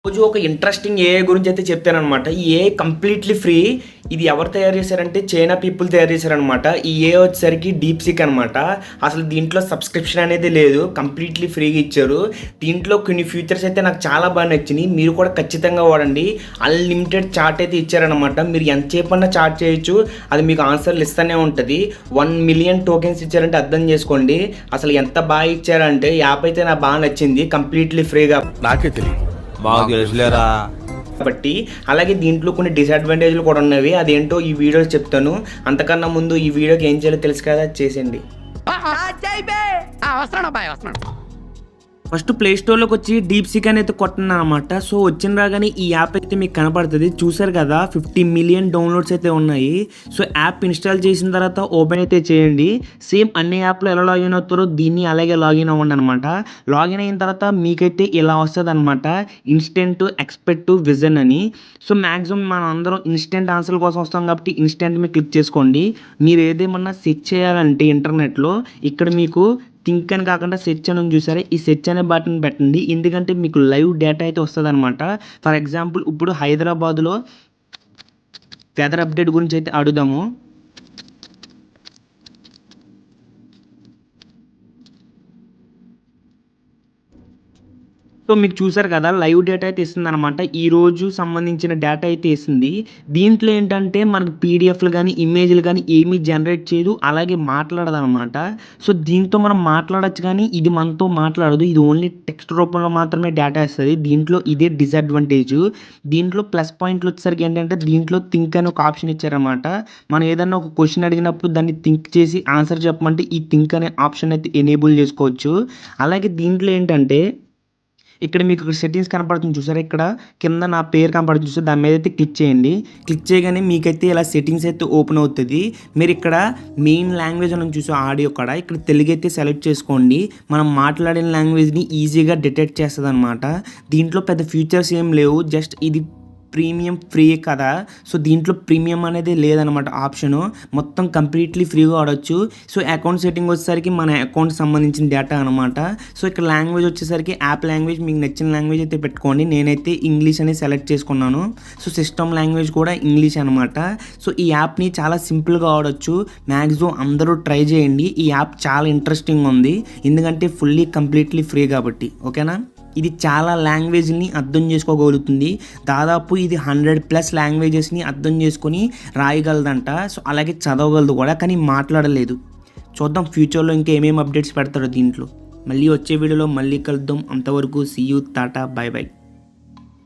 రోజు ఒక interesting AI గురించి అయితే చెప్తాననమాట. ఈ ఏఐ కంప్లీట్లీ ఫ్రీ. ఇది ఎవరు తయారు చేశారంటే చైనా పీపుల్ తయారు చేశారనమాట. ఈ ఏఐ వచ్చేసరికి డీప్సీక్ అనమాట. అసలు దీంట్లో సబ్స్క్రిప్షన్ అనేది లేదు, కంప్లీట్లీ ఫ్రీగా ఇచ్చారు. దీంట్లో కొన్ని ఫీచర్స్ అయితే నాకు చాలా బాగా నచ్చినాయి. మీరు కూడా ఖచ్చితంగా వాడండి. అన్లిమిటెడ్ చాట్ అయితే ఇచ్చారనమాట. మీరు ఎంతసేపు అన్నా చాట్ చేయొచ్చు, అది మీకు ఆన్సర్లు ఇస్తూనే ఉంటుంది. 1 మిలియన్ టోకెన్స్ ఇచ్చారంటే అర్థం చేసుకోండి అసలు ఎంత బాగా ఇచ్చారంటే. యాప్ అయితే నాకు బాగా నచ్చింది, కంప్లీట్లీ ఫ్రీగా. నాకే తెలియదు, మాకు తెలుసులేరా. కాబట్టి అలాగే దీంట్లో కొన్ని డిసడ్వాంటేజ్లు కూడా ఉన్నవి, అదేంటో ఈ వీడియో చెప్తాను. అంతకన్నా ముందు ఈ వీడియోకి ఏం చేయాలో తెలుసు కదా, చేసేయండి. ఫస్ట్ ప్లే స్టోర్లోకి వచ్చి డీప్సీక్ అనేది కొట్టిన అనమాట. సో వచ్చిన రాగానే ఈ యాప్ అయితే మీకు కనపడుతుంది. చూసారు కదా 50 మిలియన్ డౌన్లోడ్స్ అయితే ఉన్నాయి. సో యాప్ ఇన్స్టాల్ చేసిన తర్వాత ఓపెన్ అయితే చేయండి. సేమ్ అన్ని యాప్లో ఎలా లాగిన్ అవుతారో దీన్ని అలాగే లాగిన్ అవ్వండి అనమాట. లాగిన్ అయిన తర్వాత మీకైతే ఇలా వస్తుంది అనమాట, ఇన్స్టెంట్ ఎక్స్పెక్ట్ విజన్ అని. సో మ్యాక్సిమం మనం అందరం ఇన్స్టెంట్ ఆన్సర్ కోసం వస్తాం కాబట్టి ఇన్స్టెంట్ మీద క్లిక్ చేసుకోండి. మీరు ఏదేమన్నా సెర్చ్ చేయాలంటే ఇంటర్నెట్లో ఇక్కడ మీకు థింక్ అని కాకుండా సెర్చ్ అని చూసారా, ఈ సెర్చ్ అనే బటన్ పెట్టండి. ఎందుకంటే మీకు లైవ్ డేటా అయితే వస్తుంది అనమాట. ఫర్ ఎగ్జాంపుల్ ఇప్పుడు హైదరాబాద్లో వెదర్ అప్డేట్ గురించి అయితే అడుగుదాము. సో మీకు చూసారు కదా లైవ్ డేటా అయితే ఇస్తుంది అనమాట. ఈ రోజు సంబంధించిన డేటా అయితే ఇస్తుంది. దీంట్లో ఏంటంటే మనకు పీడిఎఫ్లు కానీ ఇమేజ్లు కానీ ఏమీ జనరేట్ చేయదు, అలాగే మాట్లాడదు అనమాట. సో దీంతో మనం మాట్లాడచ్చు కానీ ఇది మనతో మాట్లాడదు. ఇది ఓన్లీ టెక్స్ట్ రూపంలో మాత్రమే డేటా ఇస్తుంది. దీంట్లో ఇదే డిసడ్వాంటేజ్. దీంట్లో ప్లస్ పాయింట్లు వచ్చేసరికి ఏంటంటే దీంట్లో థింక్ అని ఒక ఆప్షన్ ఇచ్చారనమాట. మనం ఏదన్నా ఒక క్వశ్చన్ అడిగినప్పుడు దాన్ని థింక్ చేసి ఆన్సర్ చెప్పమంటే ఈ థింక్ అనే ఆప్షన్ అయితే ఎనేబుల్ చేసుకోవచ్చు. అలాగే దీంట్లో ఏంటంటే ఇక్కడ మీకు సెట్టింగ్స్ కనపడుతుంది చూసారా, ఇక్కడ కింద నా పేరు కనపడుతుంది చూసారు, దాని మీద అయితే క్లిక్ చేయండి. క్లిక్ చేయగానే మీకైతే ఇలా సెట్టింగ్స్ అయితే ఓపెన్ అవుతుంది. మీరు ఇక్కడ మెయిన్ లాంగ్వేజ్ అని చూసే ఆడియో కూడా ఇక్కడ తెలుగు అయితే సెలెక్ట్ చేసుకోండి. మనం మాట్లాడిన లాంగ్వేజ్ని ఈజీగా డిటెక్ట్ చేస్తుంది అనమాట. దీంట్లో పెద్ద ఫీచర్స్ ఏం లేవు, జస్ట్ ఇది ప్రీమియం ఫ్రీ కదా. సో దీంట్లో ప్రీమియం అనేది లేదనమాట ఆప్షను, మొత్తం కంప్లీట్లీ ఫ్రీగా వాడచ్చు. సో అకౌంట్ సెట్టింగ్ వచ్చేసరికి మన అకౌంట్ సంబంధించిన డేటా అనమాట. సో ఇక్కడ లాంగ్వేజ్ వచ్చేసరికి యాప్ లాంగ్వేజ్ మీకు నచ్చిన లాంగ్వేజ్ అయితే పెట్టుకోండి. నేనైతే ఇంగ్లీష్ అనేది సెలెక్ట్ చేసుకున్నాను. సో సిస్టమ్ లాంగ్వేజ్ కూడా ఇంగ్లీష్ అనమాట. సో ఈ యాప్ని చాలా సింపుల్గా వాడచ్చు. మ్యాక్సిమం అందరూ ట్రై చేయండి. ఈ యాప్ చాలా ఇంట్రెస్టింగ్ ఉంది, ఎందుకంటే ఫుల్లీ కంప్లీట్లీ ఫ్రీ కాబట్టి. ఓకేనా, ఇది చాలా లాంగ్వేజ్ని అర్థం చేసుకోగలుగుతుంది. దాదాపు ఇది 100+ లాంగ్వేజెస్ని అర్థం చేసుకొని రాయగలదంట. సో అలాగే చదవగలదు కూడా, కానీ మాట్లాడలేదు. చూద్దాం ఫ్యూచర్లో ఇంకా ఏమేమి అప్డేట్స్ పెడతారో దీంట్లో. మళ్ళీ వచ్చే వీడియోలో మళ్ళీ కలుద్దాం. అంతవరకు see you, tata, bye by.